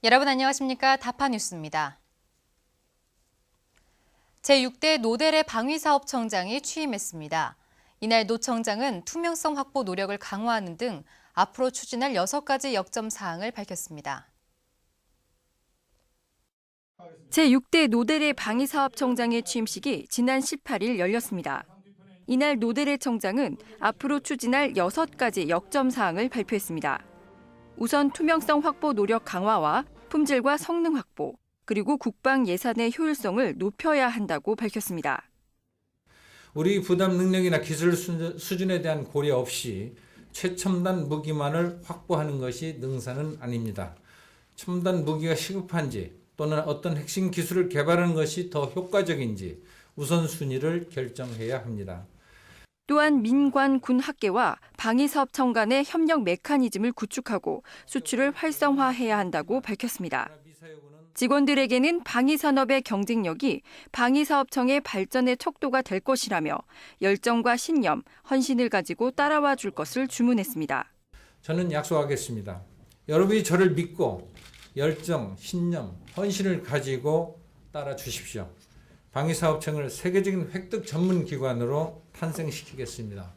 여러분 안녕하십니까? 다파뉴스입니다. 제6대 노델의 방위사업청장이 취임했습니다. 이날 노 청장은 투명성 확보 노력을 강화하는 등 앞으로 추진할 6가지 역점 사항을 밝혔습니다. 제6대 노델의 방위사업청장의 취임식이 지난 18일 열렸습니다. 이날 노델의 청장은 앞으로 추진할 6가지 역점 사항을 발표했습니다. 우선 투명성 확보 노력 강화와 품질과 성능 확보, 그리고 국방 예산의 효율성을 높여야 한다고 밝혔습니다. 우리 부담 능력이나 기술 수준에 대한 고려 없이 최첨단 무기만을 확보하는 것이 능사는 아닙니다. 첨단 무기가 시급한지 또는 어떤 핵심 기술을 개발하는 것이 더 효과적인지 우선순위를 결정해야 합니다. 또한 민관 군 학계와 방위사업청 간의 협력 메커니즘을 구축하고 수출을 활성화해야 한다고 밝혔습니다. 직원들에게는 방위산업의 경쟁력이 방위사업청의 발전의 척도가 될 것이라며 열정과 신념, 헌신을 가지고 따라와 줄 것을 주문했습니다. 저는 약속하겠습니다. 여러분이 저를 믿고 열정, 신념, 헌신을 가지고 따라 주십시오. 방위사업청을 세계적인 획득 전문 기관으로 탄생시키겠습니다.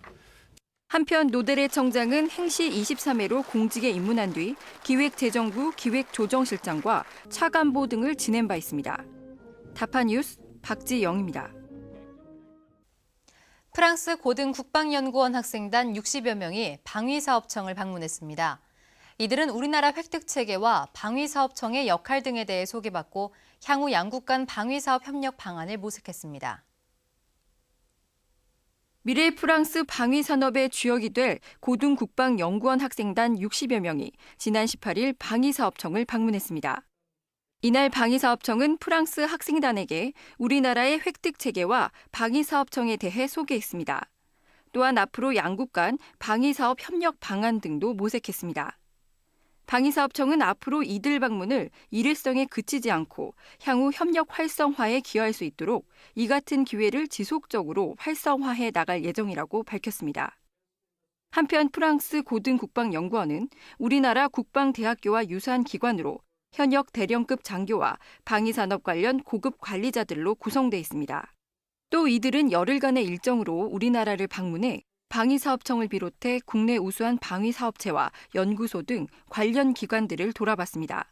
한편 노델의 청장은 행시 23회로 공직에 입문한 뒤 기획재정부 기획조정실장과 차관보 등을 지낸 바 있습니다. 다파뉴스 박지영입니다. 프랑스 고등 국방연구원 학생단 60여 명이 방위사업청을 방문했습니다. 이들은 우리나라 획득체계와 방위사업청의 역할 등에 대해 소개받고 향후 양국 간 방위사업 협력 방안을 모색했습니다. 미래 프랑스 방위산업의 주역이 될 고등국방연구원 학생단 60여 명이 지난 18일 방위사업청을 방문했습니다. 이날 방위사업청은 프랑스 학생단에게 우리나라의 획득체계와 방위사업청에 대해 소개했습니다. 또한 앞으로 양국 간 방위사업 협력 방안 등도 모색했습니다. 방위사업청은 앞으로 이들 방문을 일회성에 그치지 않고 향후 협력 활성화에 기여할 수 있도록 이 같은 기회를 지속적으로 활성화해 나갈 예정이라고 밝혔습니다. 한편 프랑스 고등국방연구원은 우리나라 국방대학교와 유사한 기관으로 현역 대령급 장교와 방위산업 관련 고급 관리자들로 구성돼 있습니다. 또 이들은 열흘간의 일정으로 우리나라를 방문해 방위사업청을 비롯해 국내 우수한 방위사업체와 연구소 등 관련 기관들을 돌아봤습니다.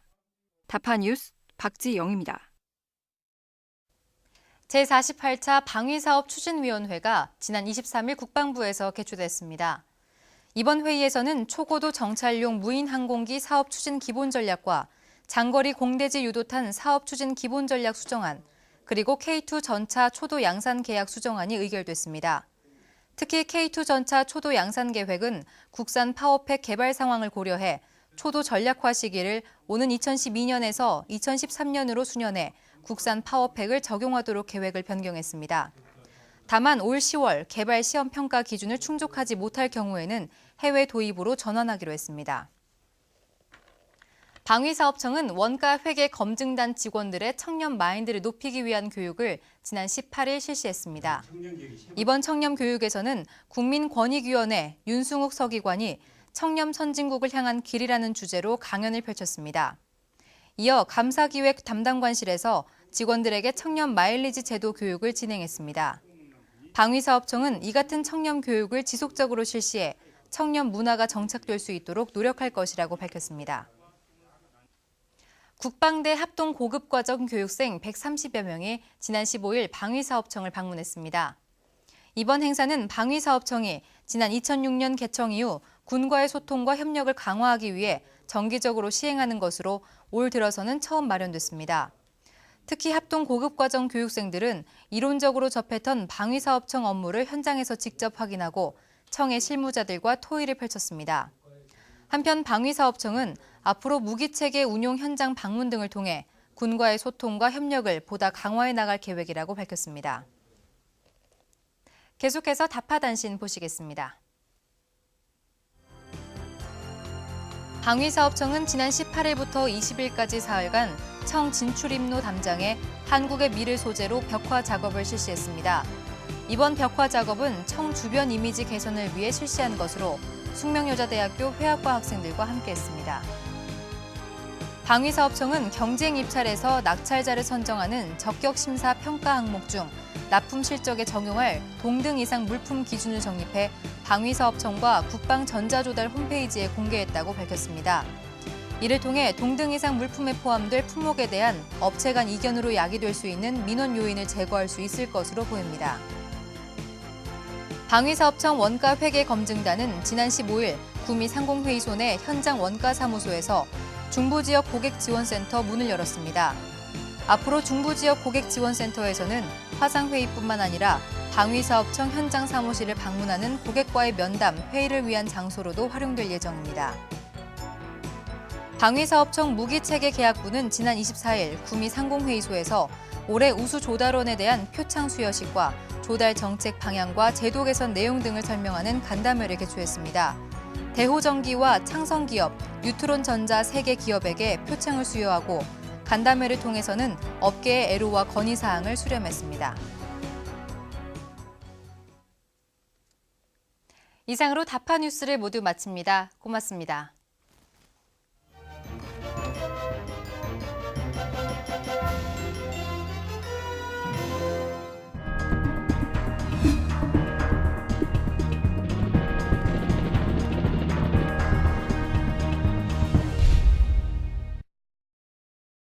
다파뉴스 박지영입니다. 제48차 방위사업추진위원회가 지난 23일 국방부에서 개최됐습니다. 이번 회의에서는 초고도 정찰용 무인항공기 사업 추진 기본 전략과 장거리 공대지 유도탄 사업 추진 기본 전략 수정안, 그리고 K2 전차 초도 양산 계약 수정안이 의결됐습니다. 특히 K2 전차 초도 양산 계획은 국산 파워팩 개발 상황을 고려해 초도 전략화 시기를 오는 2012년에서 2013년으로 수년해 국산 파워팩을 적용하도록 계획을 변경했습니다. 다만 올 10월 개발 시험 평가 기준을 충족하지 못할 경우에는 해외 도입으로 전환하기로 했습니다. 방위사업청은 원가 회계 검증단 직원들의 청렴 마인드를 높이기 위한 교육을 지난 18일 실시했습니다. 이번 청렴 교육에서는 국민권익위원회 윤승욱 서기관이 청렴 선진국을 향한 길이라는 주제로 강연을 펼쳤습니다. 이어 감사기획 담당관실에서 직원들에게 청렴 마일리지 제도 교육을 진행했습니다. 방위사업청은 이 같은 청렴 교육을 지속적으로 실시해 청렴 문화가 정착될 수 있도록 노력할 것이라고 밝혔습니다. 국방대 합동 고급과정 교육생 130여 명이 지난 15일 방위사업청을 방문했습니다. 이번 행사는 방위사업청이 지난 2006년 개청 이후 군과의 소통과 협력을 강화하기 위해 정기적으로 시행하는 것으로 올 들어서는 처음 마련됐습니다. 특히 합동 고급과정 교육생들은 이론적으로 접했던 방위사업청 업무를 현장에서 직접 확인하고 청의 실무자들과 토의를 펼쳤습니다. 한편 방위사업청은 앞으로 무기체계 운용 현장 방문 등을 통해 군과의 소통과 협력을 보다 강화해 나갈 계획이라고 밝혔습니다. 계속해서 다파단신 보시겠습니다. 방위사업청은 지난 18일부터 20일까지 사흘간 청 진출입로 담장에 한국의 미를 소재로 벽화 작업을 실시했습니다. 이번 벽화 작업은 청 주변 이미지 개선을 위해 실시한 것으로 숙명여자대학교 회화과 학생들과 함께했습니다. 방위사업청은 경쟁 입찰에서 낙찰자를 선정하는 적격 심사 평가 항목 중 납품 실적에 적용할 동등 이상 물품 기준을 정립해 방위사업청과 국방전자조달 홈페이지에 공개했다고 밝혔습니다. 이를 통해 동등 이상 물품에 포함될 품목에 대한 업체 간 이견으로 야기될 수 있는 민원 요인을 제거할 수 있을 것으로 보입니다. 방위사업청 원가회계검증단은 지난 15일 구미 상공회의소 내 현장 원가사무소에서 중부지역 고객지원센터 문을 열었습니다. 앞으로 중부지역 고객지원센터에서는 화상회의뿐만 아니라 방위사업청 현장 사무실을 방문하는 고객과의 면담, 회의를 위한 장소로도 활용될 예정입니다. 방위사업청 무기체계 계약부는 지난 24일 구미 상공회의소에서 올해 우수 조달원에 대한 표창 수여식과 조달 정책 방향과 제도 개선 내용 등을 설명하는 간담회를 개최했습니다. 대호전기와 창성기업, 뉴트론전자 3개 기업에게 표창을 수여하고 간담회를 통해서는 업계의 애로와 건의사항을 수렴했습니다. 이상으로 다파 뉴스를 모두 마칩니다. 고맙습니다.